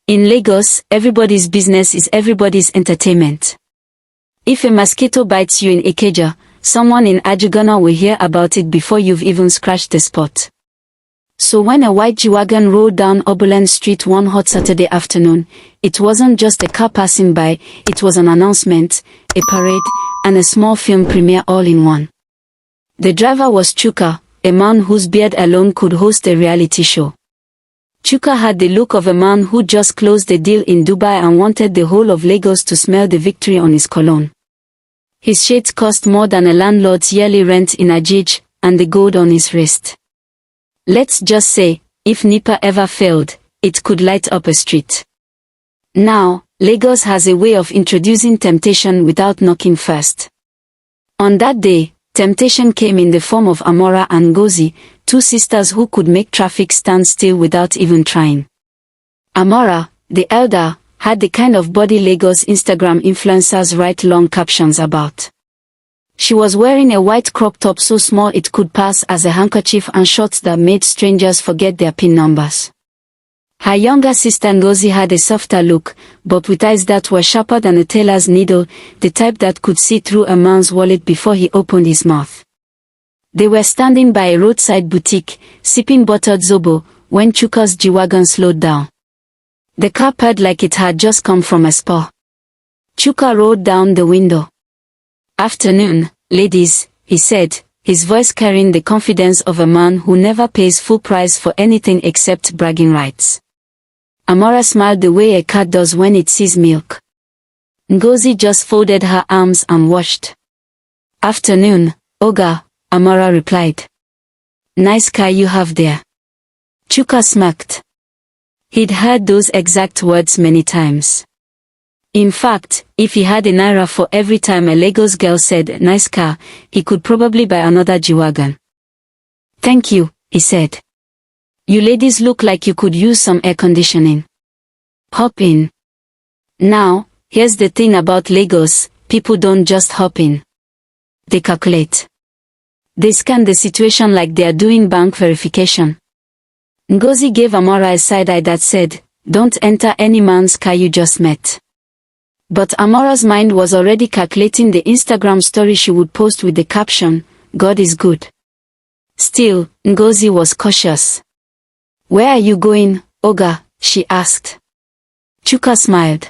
In Lagos, everybody's business is everybody's entertainment. If a mosquito bites you in Ikeja, someone in Ajugunna will hear about it before you've even scratched the spot. So when a white G-Wagon rolled down Oberlin Street one hot Saturday afternoon, it wasn't just a car passing by, it was an announcement, a parade, and a small film premiere all in one. The driver was Chuka, a man whose beard alone could host a reality show. Chuka had the look of a man who just closed a deal in Dubai and wanted the whole of Lagos to smell the victory on his cologne. His shades cost more than a landlord's yearly rent in Abuja, and the gold on his wrist. Let's just say, if NEPA ever failed, it could light up a street. Now, Lagos has a way of introducing temptation without knocking first. On that day, temptation came in the form of Amara and Ngozi, two sisters who could make traffic stand still without even trying. Amara, the elder, had the kind of body Lagos Instagram influencers write long captions about. She was wearing a white crop top so small it could pass as a handkerchief and shorts that made strangers forget their PIN numbers. Her younger sister Ngozi had a softer look, but with eyes that were sharper than a tailor's needle, the type that could see through a man's wallet before he opened his mouth. They were standing by a roadside boutique, sipping buttered zobo, when Chuka's G-Wagon slowed down. The car purred like it had just come from a spa. Chuka rolled down the window. "Afternoon, ladies," he said, his voice carrying the confidence of a man who never pays full price for anything except bragging rights. Amara smiled the way a cat does when it sees milk. Ngozi just folded her arms and watched. "Afternoon, Oga," Amara replied. "Nice car you have there." Chuka smirked. He'd heard those exact words many times. In fact, if he had a naira for every time a Lagos girl said nice car, he could probably buy another G-Wagon. "Thank you," he said. "You ladies look like you could use some air conditioning. Hop in." Now, here's the thing about Lagos, people don't just hop in. They calculate. They scan the situation like they are doing bank verification. Ngozi gave Amara a side eye that said, "Don't enter any man's car you just met." But Amara's mind was already calculating the Instagram story she would post with the caption, "God is good." Still, Ngozi was cautious. "Where are you going, Oga?" she asked. Chuka smiled.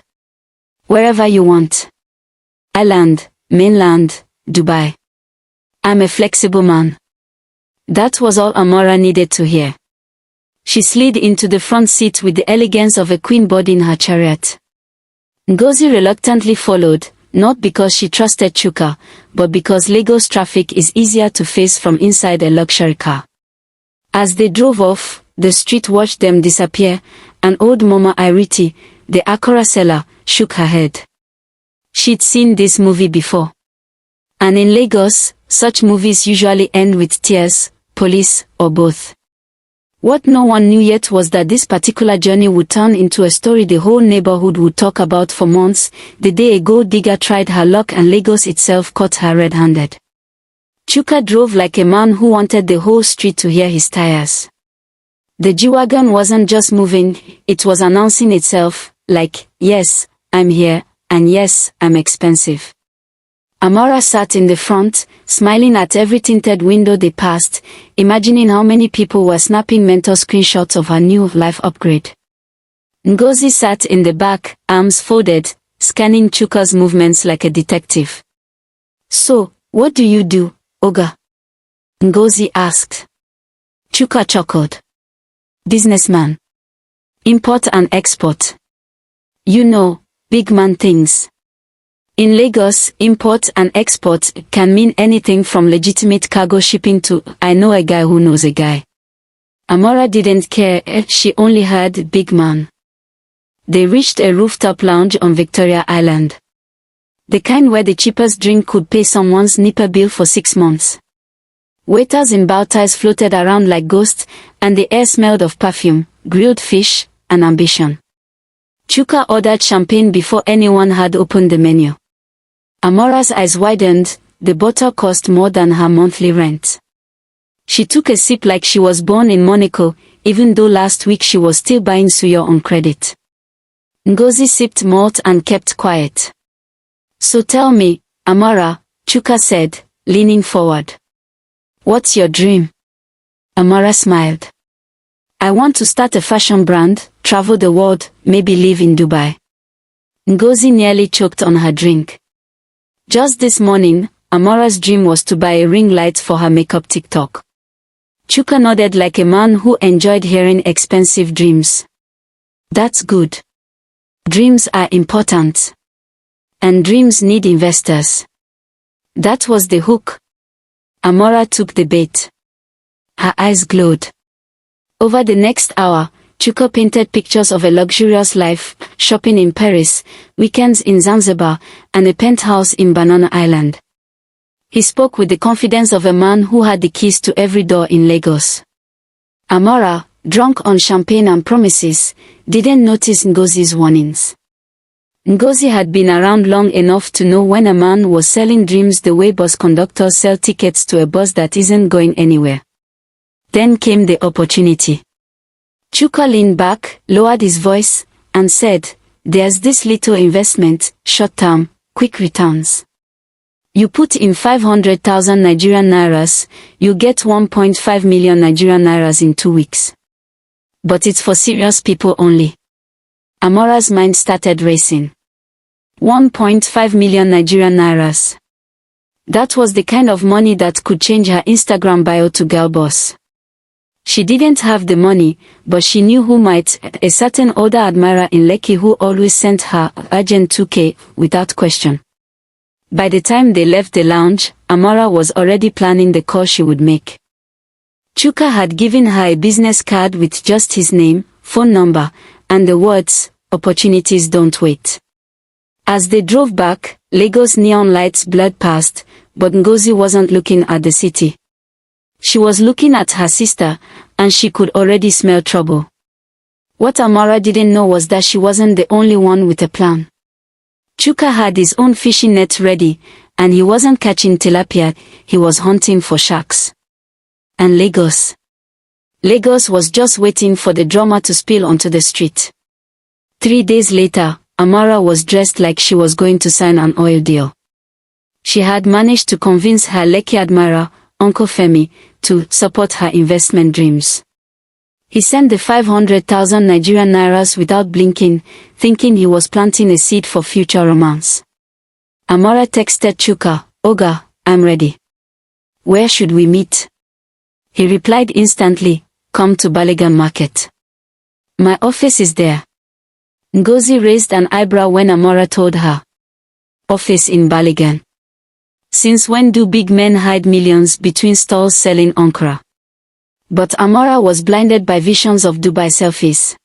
"Wherever you want. Island, mainland, Dubai. I'm a flexible man." That was all Amara needed to hear. She slid into the front seat with the elegance of a queen boarding her chariot. Ngozi reluctantly followed, not because she trusted Chuka, but because Lagos traffic is easier to face from inside a luxury car. As they drove off, the street watched them disappear, and old Mama Iriti, the Akara seller, shook her head. She'd seen this movie before. And in Lagos, such movies usually end with tears, police, or both. What no one knew yet was that this particular journey would turn into a story the whole neighborhood would talk about for months, the day a gold digger tried her luck and Lagos itself caught her red-handed. Chuka drove like a man who wanted the whole street to hear his tires. The G-Wagon wasn't just moving, it was announcing itself, like, "Yes, I'm here, and yes, I'm expensive." Amara sat in the front, smiling at every tinted window they passed, imagining how many people were snapping mental screenshots of her new life upgrade. Ngozi sat in the back, arms folded, scanning Chuka's movements like a detective. "So, what do you do, Oga?" Ngozi asked. Chuka chuckled. "Businessman. Import and export. You know, big man things." In Lagos, import and export can mean anything from legitimate cargo shipping to, "I know a guy who knows a guy." Amara didn't care, she only heard big man. They reached a rooftop lounge on Victoria Island. The kind where the cheapest drink could pay someone's NEPA bill for 6 months. Waiters in bow ties floated around like ghosts, and the air smelled of perfume, grilled fish, and ambition. Chuka ordered champagne before anyone had opened the menu. Amara's eyes widened, the bottle cost more than her monthly rent. She took a sip like she was born in Monaco, even though last week she was still buying suyo on credit. Ngozi sipped malt and kept quiet. So tell me, Amara, Chuka said, leaning forward. What's your dream? Amara smiled. I want to start a fashion brand, travel the world, maybe live in Dubai. Ngozi nearly choked on her drink. Just this morning, Amara's dream was to buy a ring light for her makeup TikTok. Chuka nodded like a man who enjoyed hearing expensive dreams. That's good. Dreams are important. And dreams need investors. That was the hook. Amara took the bait. Her eyes glowed. Over the next hour, Chuka painted pictures of a luxurious life, shopping in Paris, weekends in Zanzibar, and a penthouse in Banana Island. He spoke with the confidence of a man who had the keys to every door in Lagos. Amara, drunk on champagne and promises, didn't notice Ngozi's warnings. Ngozi had been around long enough to know when a man was selling dreams the way bus conductors sell tickets to a bus that isn't going anywhere. Then came the opportunity. Chuka leaned back, lowered his voice, and said, "There's this little investment, short-term, quick returns. You put in 500,000 Nigerian nairas, you get 1.5 million Nigerian nairas in 2 weeks. But it's for serious people only." Amara's mind started racing. 1.5 million Nigerian nairas. That was the kind of money that could change her Instagram bio to girl boss. She didn't have the money, but she knew who might, a certain older admirer in Lekki who always sent her urgent 2K without question. By the time they left the lounge, Amara was already planning the call she would make. Chuka had given her a business card with just his name, phone number, and the words, "Opportunities don't wait." As they drove back, Lagos neon lights blurred past, but Ngozi wasn't looking at the city. She was looking at her sister, and she could already smell trouble. What Amara didn't know was that she wasn't the only one with a plan. Chuka had his own fishing net ready, and he wasn't catching tilapia, he was hunting for sharks. And Lagos. Lagos was just waiting for the drama to spill onto the street. 3 days later, Amara was dressed like she was going to sign an oil deal. She had managed to convince her Lekki admirer, Uncle Femi, to support her investment dreams. He sent the 500,000 Nigerian nairas without blinking, thinking he was planting a seed for future romance. Amara texted Chuka, "Oga, I'm ready. Where should we meet?" He replied instantly, "Come to Baligan Market. My office is there." Ngozi raised an eyebrow when Amara told her. Office in Baligan. Since when do big men hide millions between stalls selling okra? But Amara was blinded by visions of Dubai selfies.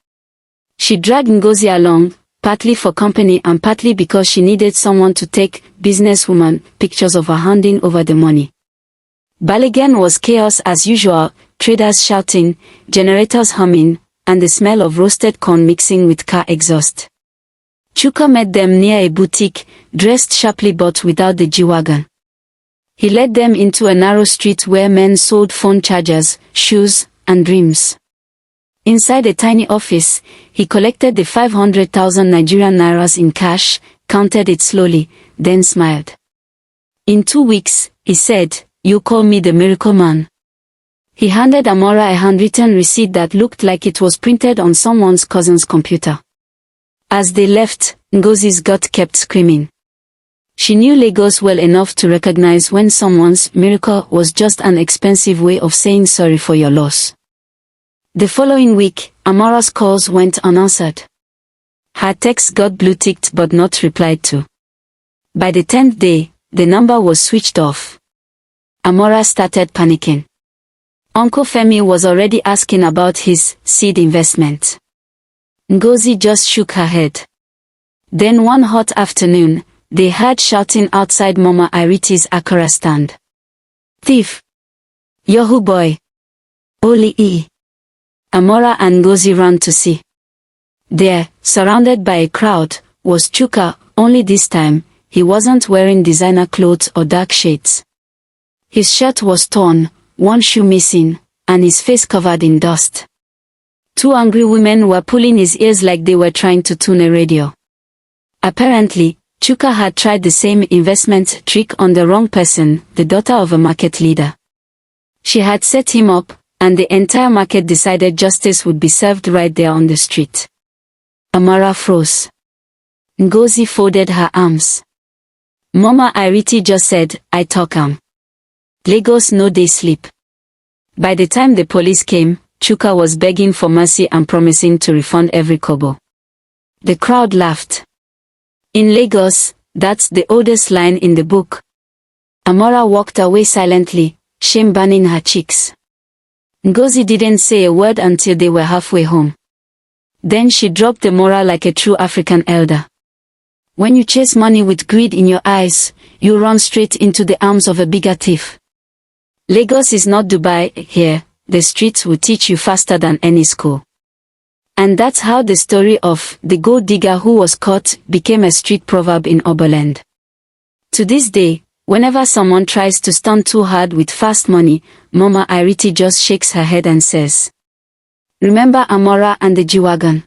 She dragged Ngozi along, partly for company and partly because she needed someone to take businesswoman pictures of her handing over the money. Baligan was chaos as usual, traders shouting, generators humming, and the smell of roasted corn mixing with car exhaust. Chuka met them near a boutique, dressed sharply but without the G-Wagon. He led them into a narrow street where men sold phone chargers, shoes, and dreams. Inside a tiny office, he collected the 500,000 Nigerian nairas in cash, counted it slowly, then smiled. "In 2 weeks, he said, you call me the miracle man." He handed Amara a handwritten receipt that looked like it was printed on someone's cousin's computer. As they left, Ngozi's gut kept screaming. She knew Lagos well enough to recognize when someone's miracle was just an expensive way of saying sorry for your loss. The following week, Amara's calls went unanswered. Her texts got blue-ticked but not replied to. By the 10th day, the number was switched off. Amara started panicking. Uncle Femi was already asking about his seed investment. Ngozi just shook her head. Then one hot afternoon, they heard shouting outside Mama Iriti's akara stand. "Thief! Yahoo boy! Oli E!" Amara and Ngozi ran to see. There, surrounded by a crowd, was Chuka, only this time, he wasn't wearing designer clothes or dark shades. His shirt was torn, one shoe missing, and his face covered in dust. Two angry women were pulling his ears like they were trying to tune a radio. Apparently, Chuka had tried the same investment trick on the wrong person, the daughter of a market leader. She had set him up, and the entire market decided justice would be served right there on the street. Amara froze. Ngozi folded her arms. Mama Iriti just said, I talk am. Lagos no dey sleep. By the time the police came, Chuka was begging for mercy and promising to refund every kobo. The crowd laughed. In Lagos, that's the oldest line in the book. Amara walked away silently, shame burning her cheeks. Ngozi didn't say a word until they were halfway home. Then she dropped the moral like a true African elder. When you chase money with greed in your eyes, you run straight into the arms of a bigger thief. Lagos is not Dubai. Here, the streets will teach you faster than any school. And that's how the story of the gold digger who was caught became a street proverb in Oberland. To this day, whenever someone tries to stunt too hard with fast money, Mama Iriti just shakes her head and says, remember Amara and the G-Wagon.